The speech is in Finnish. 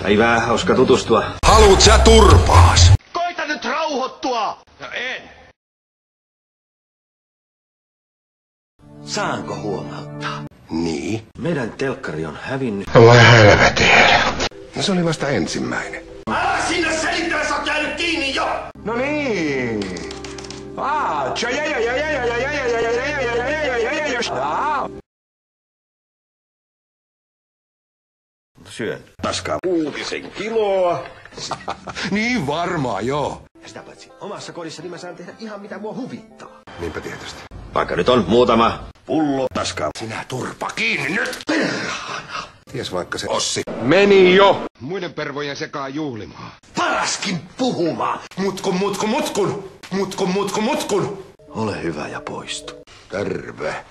Päivää, hauska tutustua. Haluut sä turpaas? Koita nyt rauhoittua! No en. Saanko huomauttaa? Niin. Meidän telkkari on hävinnyt. Voi helvetin. No se oli vasta ensimmäinen. Älä sinne selittele, sä oot jäänyt kiinni jo! No niin. Syön. Paskaa. 6 kiloa. Niin varmaan, joo. Ja sitä paitsi omassa kodissani mä saan tehdä ihan mitä mua huvittaa. Niinpä tietysti. Vaikka nyt on muutama pullo Paskaa. Sinä turpa kiinni nyt. Perhana. Ties vaikka se Ossi. Meni jo. Muiden pervojen sekaan juhlimaan. Paraskin puhumaan! Mutkun. Ole hyvä ja poistu. Terve.